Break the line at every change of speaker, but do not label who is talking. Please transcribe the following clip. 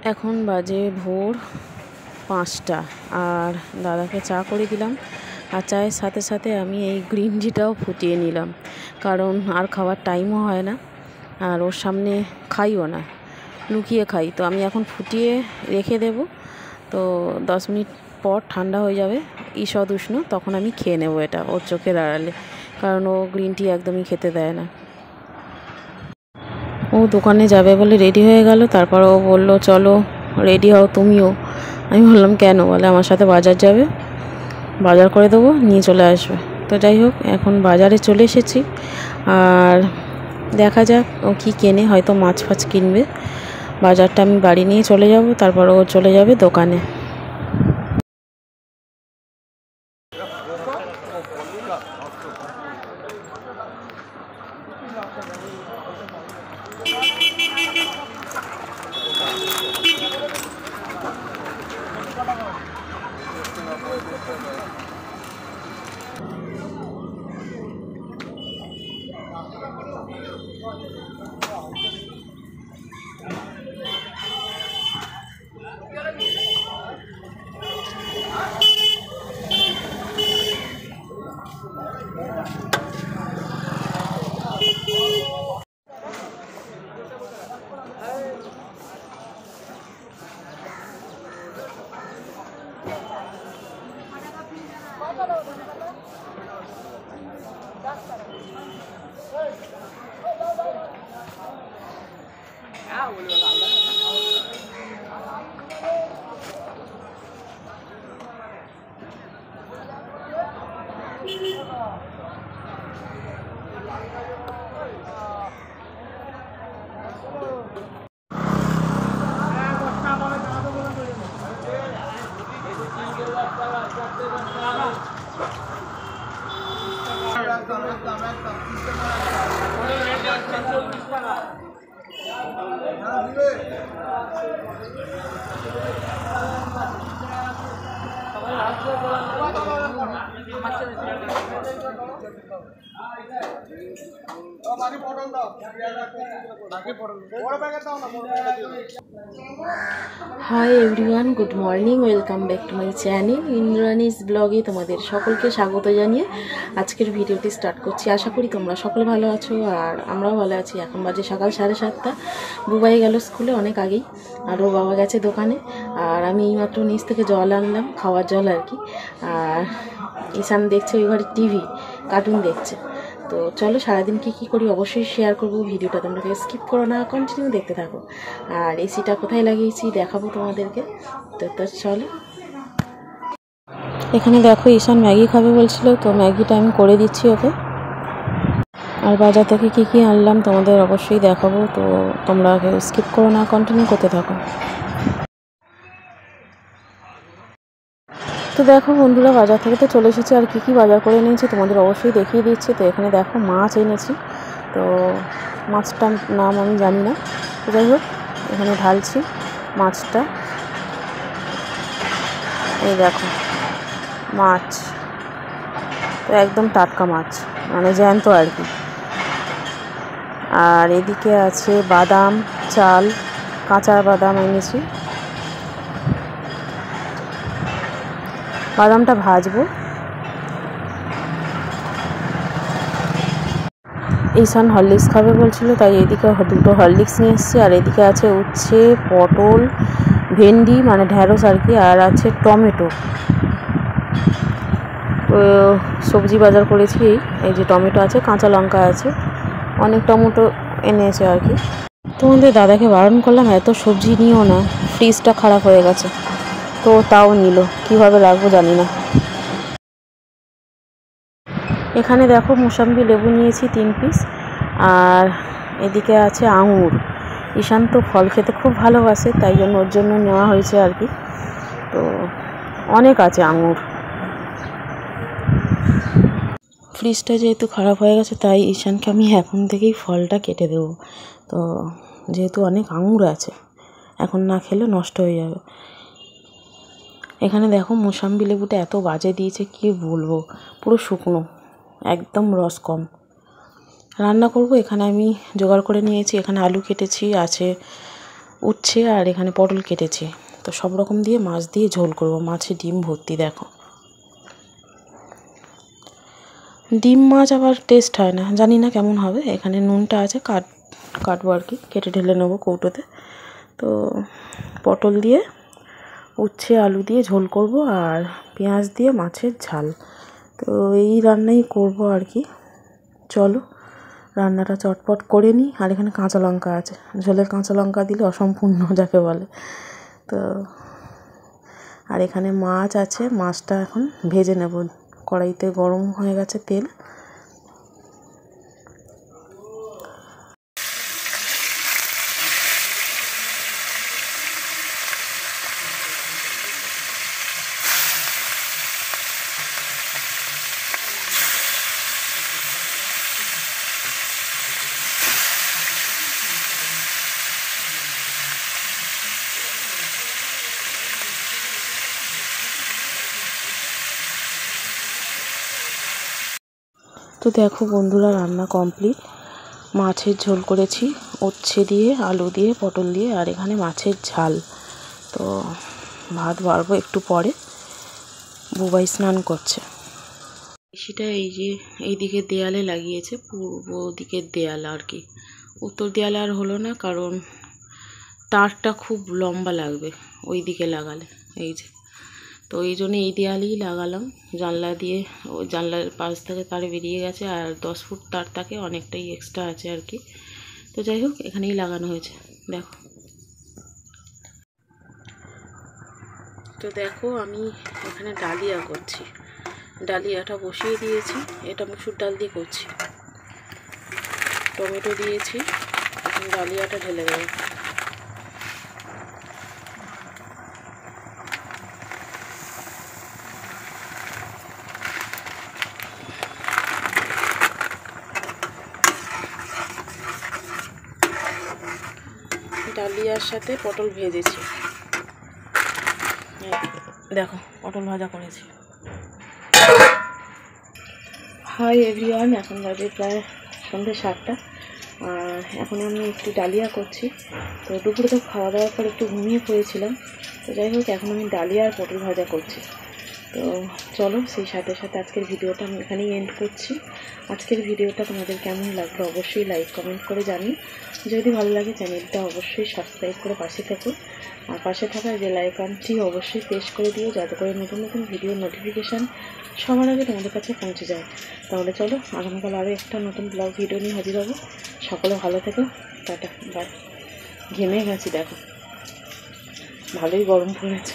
এখন বাজে ভোর 5টা আর দাদাকে চা করে দিলাম। আর চায়ের সাথে সাথে আমি এই গ্রিন টিটাও ফুটিয়ে নিলাম, কারণ আর খাওয়ার টাইমও হয় না, আর ওর সামনে খাইও না, লুকিয়ে খাই। তো আমি এখন ফুটিয়ে রেখে দেব, তো 10 মিনিট পর ঠান্ডা হয়ে যাবে ঈষৎ উষ্ণ, তখন আমি খেয়ে নেবো এটা ওর চোখের আড়ালে, কারণ ও গ্রিন টি একদমই খেতে দেয় না। ও দোকানে যাবে বলে রেডি হয়ে গেল, তারপর ও বলল চলো রেডি হও তুমিও। আমি বললাম কেন? বলে আমার সাথে বাজার যাবে, বাজার করে দেবো, নিয়ে চলে আসবে। তো যাই হোক, এখন বাজারে চলে এসেছি, আর দেখা যাক ও কী কেনে, হয়তো মাছ ফাছ কিনবে। বাজারটা আমি বাড়ি নিয়ে চলে যাব, তারপর ও চলে যাবে দোকানে। Hi everyone, good morning, welcome back to my channel Indrani's ব্লগে তোমাদের সকলকে স্বাগত জানিয়ে আজকের ভিডিওটি স্টার্ট করছি। আশা করি তোমরা সকলে ভালো আছো, আর আমরাও ভালো আছি। এখন বাজে সকাল 7:30। বুবাই গেল স্কুলে অনেক আগেই, আর ওর বাবা গেছে দোকানে, আর আমি এইমাত্র নিচ থেকে জল আনলাম, খাওয়ার জল আর কি। আর ঈশান দেখছে ওই ঘরে টিভি, কার্টুন দেখছে। তো চলো সারাদিন কী করি অবশ্যই শেয়ার করবো, ভিডিওটা তোমরা স্কিপ করো না, কন্টিনিউ দেখতে থাকো। আর এসিটা কোথায় লাগিয়েছি দেখাবো তোমাদেরকে। তো চলো, এখানে দেখো ঈশান ম্যাগি খাবে বলছিল, তো ম্যাগিটা আমি করে দিচ্ছি ওকে। আর বাজার থেকে কী আনলাম তোমাদের অবশ্যই দেখাবো, তো তোমরা স্কিপ করো না, কন্টিনিউ করতে থাকো। তো দেখো বন্ধুরা, বাজার থেকে তো চলে এসেছি, আর কী বাজার করে নিয়েছি তোমাদের অবশ্যই দেখিয়ে দিচ্ছি। তো এখানে দেখো মাছ এনেছি, তো মাছটার নাম আমি জানি না, তো যাই হোক এখানে ঢালছি মাছটা। এই দেখো মাছ, তো একদম টাটকা মাছ, মানে জ্যান্ত আর কি। আর এদিকে আছে বাদাম, চাল, কাঁচা বাদাম এনেছি, বাদামটা ভাজবো। ঈশান হরলিক্স খাবে বলছিল, তাই এদিকে দুটো হরলিক্স নিয়ে এসেছি। আর এদিকে আছে উচ্ছে, পটল, ভেন্ডি মানে ঢ্যাঁড়স আর কি, আর আছে টমেটো। সবজি বাজার করেছি, এই যে টমেটো আছে, কাঁচা লঙ্কা আছে, অনেক টমেটো এনেছে আর কি। তোমাদের দাদাকে বারণ করলাম এত সবজি নিও না, ফ্রিজটা খারাপ হয়ে গেছে, তো তাও নিল, কীভাবে রাখবো জানি না। এখানে দেখো মোসাম্বি লেবু নিয়েছি 3 পিস, আর এদিকে আছে আঙুর। ঈশান তো ফল খেতে খুব ভালোবাসে, তাই জন্য ওর জন্য নেওয়া হয়েছে আর কি। তো অনেক আছে আঙুর। ফ্রিজটা যেহেতু খারাপ হয়ে গেছে, তাই ঈশানকে আমি এখন থেকেই ফলটা কেটে দেবো। তো যেহেতু অনেক আঙুর আছে, এখন না খেলে নষ্ট হয়ে যাবে। এখানে দেখো মোসাম্বি লেবুটা এত বাজে দিয়েছে, কি বলবো, পুরো শুকনো, একদম রস কম। রান্না করব, এখানে আমি জোগাড় করে নিয়েছি, এখানে আলু কেটেছি, আছে উচ্ছে আর এখানে পটল কেটেছি। তো সব রকম দিয়ে মাছ দিয়ে ঝোল করব। মাছে ডিম ভর্তি, দেখো। ডিম মাছ আবার টেস্ট হয় না, জানি না কেমন হবে। এখানে নুনটা আছে, কাটবো আর কি, কেটে ঢেলে নেবো কৌটোতে। তো পটল দিয়ে, উচ্ছে আলু দিয়ে ঝোল করব আর পেঁয়াজ দিয়ে মাছের ঝাল। তো এই রান্নাই করব আর কি। চলো রান্নাটা চটপট করে নিই। আর এখানে কাঁচা লঙ্কা আছে, ঝোলে কাঁচা লঙ্কা দিলে অসম্পূর্ণ যাকে বলে। তো আর এখানে মাছ আছে, মাছটা এখন ভেজে নেব। কড়াইতে গরম হয়ে গেছে তেল। তো দেখো বন্ধুরা, রান্না কমপ্লিট। মাছের ঝোল করেছি উচ্ছে দিয়ে, আলু দিয়ে, পটল দিয়ে, আর এখানে মাছের ঝাল। তো ভাত বাড়বো একটু পরে। বুবাই স্নান করছে। সেটা এই যে এই দিকের দেয়ালে লাগিয়েছে, পূর্ব দিকের দেয়াল আর কি। উত্তর দেয়ালে আর হলো না, কারণ তারটা খুব লম্বা লাগবে ওই দিকে লাগালে। এই যে, তো এই জন্য এই দেয়ালেই লাগালাম। জানলা দিয়ে, ওই জানলার পাশ থেকে তারে বেরিয়ে গেছে, আর 10 ফুট তার থাকে, অনেকটাই এক্সট্রা আছে আর কি। তো যাই হোক, এখানেই লাগানো হয়েছে, দেখো। তো দেখো আমি এখানে ডালিয়া করছি। ডালিয়াটা বসিয়ে দিয়েছি। এটা মুসুর ডাল দিয়ে করছি। টমেটো দিয়েছি, এখন ডালিয়াটা ঢেলে দেবো। ডালিয়ার সাথে পটল ভেজেছি, দেখো পটল ভাজা করেছি। হাই এভরিওয়ান, এখন বাজে প্রায় সন্ধ্যে 7টা। আর এখন আমি একটু ডালিয়া করছি। তো দুপুরে তো খাওয়া দাওয়ার পর একটু ঘুমিয়ে পড়েছিলাম। তো যাই হোক, এখন আমি ডালিয়া আর পটল ভাজা করছি। তো চলো, সেই সাথে সাথে আজকের ভিডিওটা আমি এখানেই এন্ড করছি। আজকের ভিডিওটা তোমাদের কেমন লাগলো অবশ্যই লাইক কমেন্ট করে জানিও। যদি ভালো লাগে চ্যানেলটা অবশ্যই সাবস্ক্রাইব করে পাশে থেকো। আর পাশে থাকা বেল আইকনটি অবশ্যই প্রেস করে দিও, যাতে করে নতুন নতুন ভিডিও নোটিফিকেশান সবার আগে তোমাদের কাছে পৌঁছে যায়। তাহলে চলো, আগামীকাল আরও একটা নতুন ব্লগ ভিডিও নিয়ে হাজির হবো। সকলে ভালো থেকো, টাটা, বাই। ঘেমে গেছি, দেখো ভালোই গরম পড়েছে।